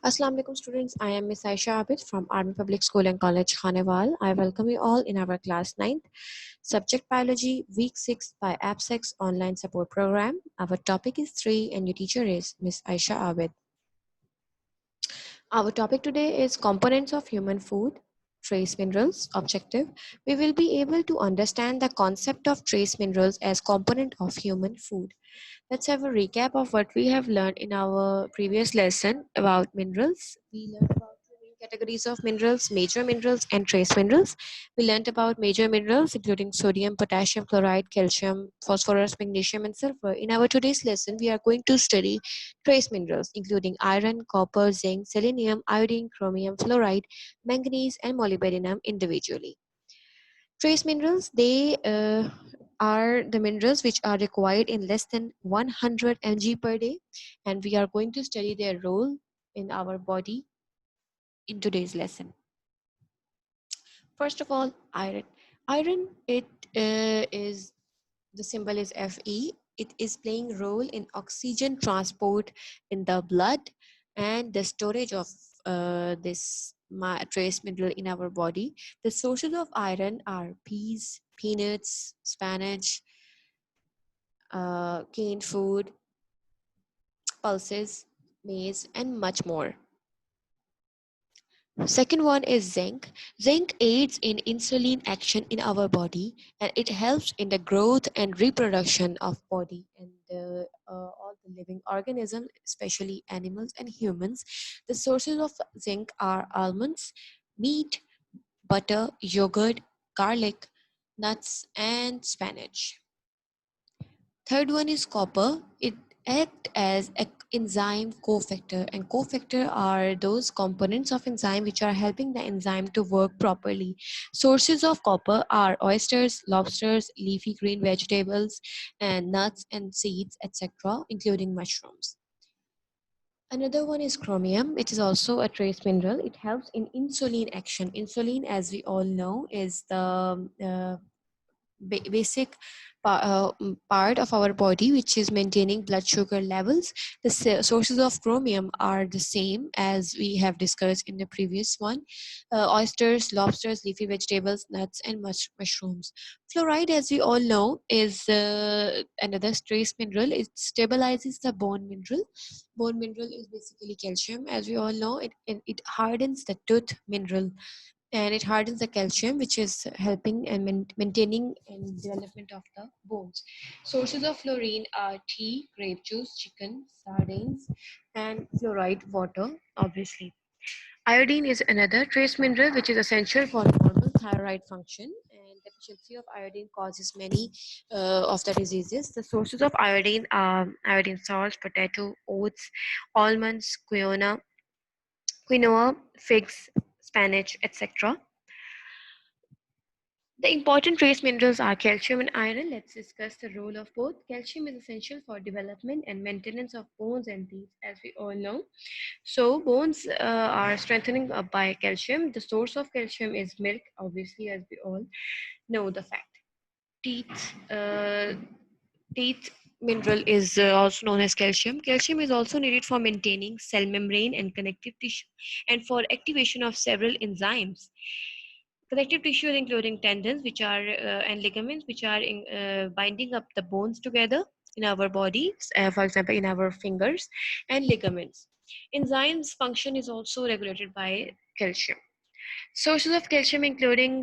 Assalamu alaikum students. I am Miss Aisha Abid from Army Public School and College Khanewal. I welcome you all in our class 9th subject biology week 6 by AppSex online support program. Our topic is 3 and your teacher is Miss Aisha Abid. Our topic today is components of human food, trace minerals. Objective: we will be able to understand the concept of trace minerals as component of human food. Let's have a recap of what we have learned in our previous lesson about minerals. We learned about two main categories of minerals: major minerals and trace minerals. We learned about major minerals including sodium, potassium, chloride, calcium, phosphorus, magnesium, and sulfur. In our today's lesson, we are going to study trace minerals including iron, copper, zinc, selenium, iodine, chromium, fluoride, manganese, and molybdenum individually. Trace minerals, they are the minerals which are required in less than 100 mg per day, and we are going to study their role in our body in today's lesson. First of all, iron. Iron, it is the symbol is Fe. It is playing role in oxygen transport in the blood and the storage of this trace mineral in our body. The sources of iron are peas, peanuts, spinach, canned food, pulses, maize, and much more. Second one is zinc. Zinc aids in insulin action in our body, and it helps in the growth and reproduction of body and all the living organisms, especially animals and humans. The sources of zinc are almonds, meat, butter, yogurt, garlic, nuts, and spinach. Third one is copper. It act as an enzyme cofactor, and cofactor are those components of enzyme which are helping the enzyme to work properly. Sources of copper are oysters, lobsters, leafy green vegetables, and nuts and seeds, etc., including mushrooms. Another one is chromium. It is also a trace mineral. It helps in insulin action. Insulin, as we all know, is the basic part of our body which is maintaining blood sugar levels. The sources of chromium are the same as we have discussed in the previous one: oysters, lobsters, leafy vegetables, nuts, and mushrooms. Fluoride, as we all know, is another trace mineral. It stabilizes the bone mineral. Bone mineral is basically calcium, as we all know. It hardens the tooth mineral, and it hardens the calcium, which is helping and maintaining and development of the bones. Sources of fluorine are tea, grape juice, chicken, sardines, and fluoride water, obviously. Iodine is another trace mineral which is essential for normal thyroid function, and deficiency of iodine causes many of the diseases. The sources of iodine are iodine salts, potato, oats, almonds, quinoa, figs, spinach, etc. The important trace minerals are calcium and iron. Let's discuss the role of both. Calcium is essential for development and maintenance of bones and teeth, as we all know. So, bones are strengthening by calcium. The source of calcium is milk, obviously, as we all know the fact. Teeth, teeth mineral is also known as calcium. Calcium is also needed for maintaining cell membrane and connective tissue, and for activation of several enzymes. Connective tissues including tendons, which are and ligaments, which are binding up the bones together in our body, for example, in our fingers, and ligaments. Enzymes function is also regulated by calcium. Sources of calcium including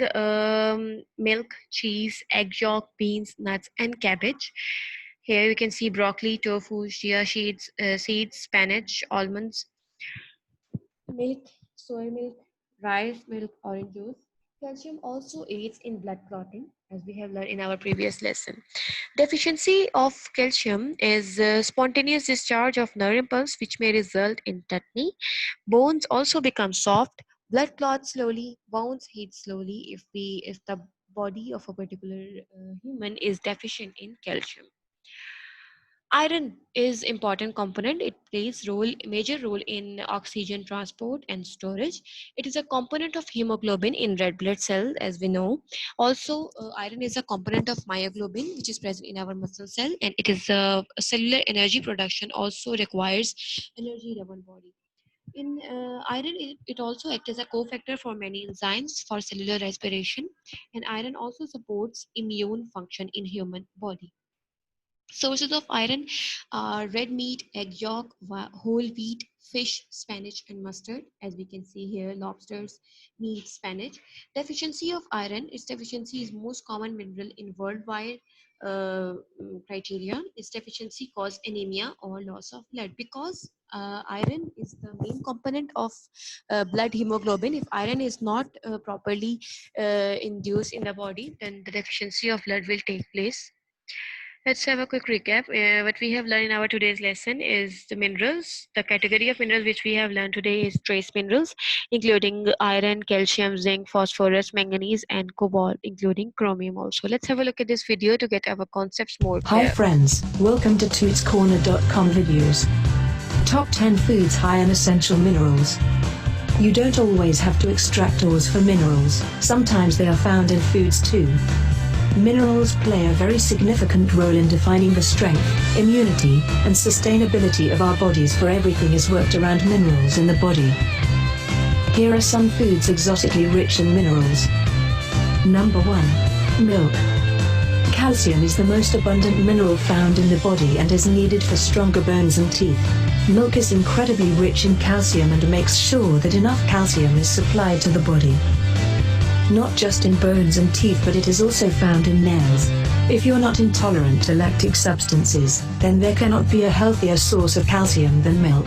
milk, cheese, egg yolk, beans, nuts, and cabbage. Here we can see broccoli, tofu, chia seeds, spinach, almonds, milk, soy milk, rice milk, orange juice. Calcium also aids in blood clotting, as we have learned in our previous lesson. Deficiency of calcium is spontaneous discharge of nerve impulse, which may result in tetany. Bones also become soft. Blood clots slowly. Bones heal slowly if the body of a particular human is deficient in calcium. Iron is important component. It plays major role in oxygen transport and storage. It is a component of hemoglobin in red blood cell, as we know. Also, iron is a component of myoglobin, which is present in our muscle cell, and it is cellular energy production also requires energy in our body. in iron, it also acts as a cofactor for many enzymes for cellular respiration, and iron also supports immune function in human body. Sources of iron are red meat, egg yolk, whole wheat, fish, spinach, and mustard. As we can see here, lobsters, meat, spinach. Deficiency of iron. Its deficiency is most common mineral in worldwide criteria. Its deficiency cause anemia or loss of blood because iron is the main component of blood hemoglobin. If iron is not properly induced in the body, then the deficiency of blood will take place. Let's have a quick recap. What we have learned in our today's lesson is the minerals. The category of minerals which we have learned today is trace minerals, including iron, calcium, zinc, phosphorus, manganese, and cobalt, including chromium also. Let's have a look at this video to get our concepts more Hi clear. friends, welcome to tootscorner.com videos. Top 10 foods high in essential minerals. You don't always have to extract ores for minerals, sometimes they are found in foods too. Minerals play a very significant role in defining the strength, immunity, and sustainability of our bodies, for everything is worked around minerals in the body. Here are some foods exotically rich in minerals. Number 1. Milk. Calcium is the most abundant mineral found in the body and is needed for stronger bones and teeth. Milk is incredibly rich in calcium and makes sure that enough calcium is supplied to the body. Not just in bones and teeth, but it is also found in nails. If you're not intolerant to lactic substances, then there cannot be a healthier source of calcium than milk.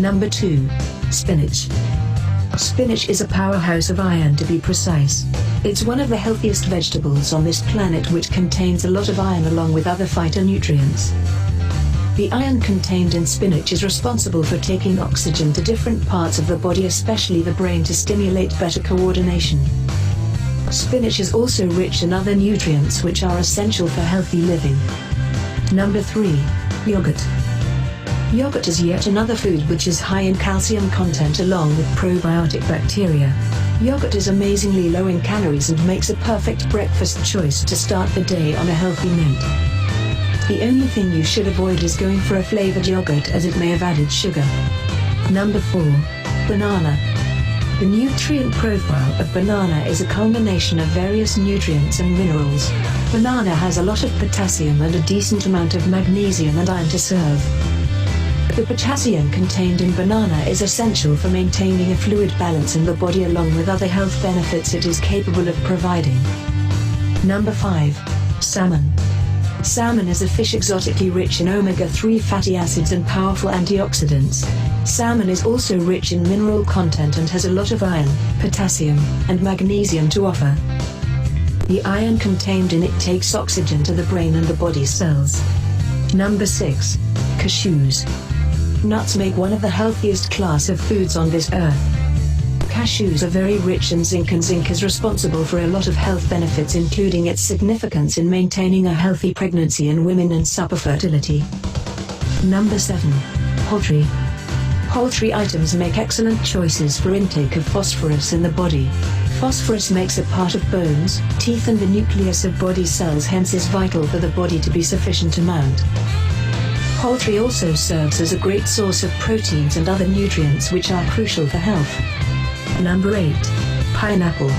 Number 2. Spinach. Spinach is a powerhouse of iron, to be precise. It's one of the healthiest vegetables on this planet, which contains a lot of iron along with other phytonutrients. The iron contained in spinach is responsible for taking oxygen to different parts of the body, especially the brain, to stimulate better coordination. Spinach is also rich in other nutrients which are essential for healthy living. Number 3. Yogurt. Yogurt is yet another food which is high in calcium content along with probiotic bacteria. Yogurt is amazingly low in calories and makes a perfect breakfast choice to start the day on a healthy note. The only thing you should avoid is going for a flavored yogurt, as it may have added sugar. Number 4. Banana. The nutrient profile of banana is a combination of various nutrients and minerals. Banana has a lot of potassium and a decent amount of magnesium and iron to serve. The potassium contained in banana is essential for maintaining a fluid balance in the body along with other health benefits it is capable of providing. Number 5. Salmon. Salmon is a fish exotically rich in omega-3 fatty acids and powerful antioxidants. Salmon is also rich in mineral content and has a lot of iron, potassium, and magnesium to offer. The iron contained in it takes oxygen to the brain and the body cells. Number 6. Cashews. Nuts make one of the healthiest class of foods on this earth. Cashews are very rich in zinc, and zinc is responsible for a lot of health benefits, including its significance in maintaining a healthy pregnancy in women and supper fertility. Number 7. Poultry. Poultry items make excellent choices for intake of phosphorus in the body. Phosphorus makes a part of bones, teeth and the nucleus of body cells, hence is vital for the body to be sufficient amount. Poultry also serves as a great source of proteins and other nutrients which are crucial for health. Number 8. Pineapple.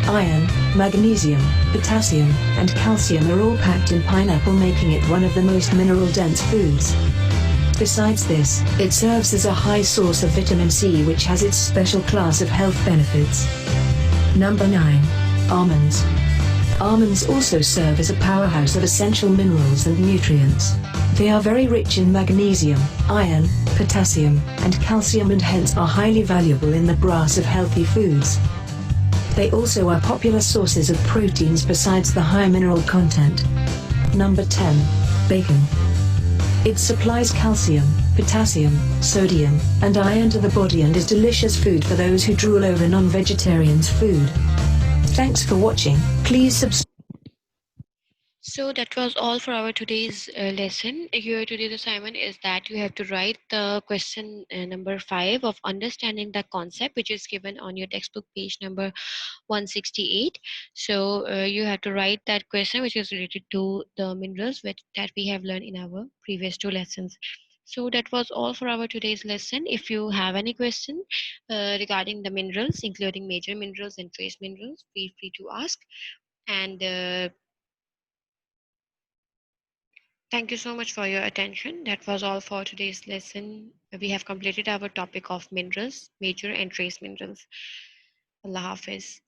Iron, magnesium, potassium, and calcium are all packed in pineapple, making it one of the most mineral-dense foods. Besides this, it serves as a high source of vitamin C, which has its special class of health benefits. Number 9. Almonds. Almonds also serve as a powerhouse of essential minerals and nutrients. They are very rich in magnesium, iron, potassium, and calcium, and hence are highly valuable in the brass of healthy foods. They also are popular sources of proteins besides the high mineral content. Number 10. Bacon. It supplies calcium, potassium, sodium, and iron to the body and is delicious food for those who drool over non-vegetarians' food. Thanks for watching. Please subscribe. So that was all for our today's lesson. Your today's assignment is that you have to write the question number 5 of understanding the concept, which is given on your textbook page number 168. So you have to write that question, which is related to the minerals that we have learned in our previous 2 lessons. So that was all for our today's lesson. If you have any question regarding the minerals, including major minerals and trace minerals, feel free to ask. And thank you so much for your attention. That was all for today's lesson. We have completed our topic of minerals, major and trace minerals. Allah Hafiz.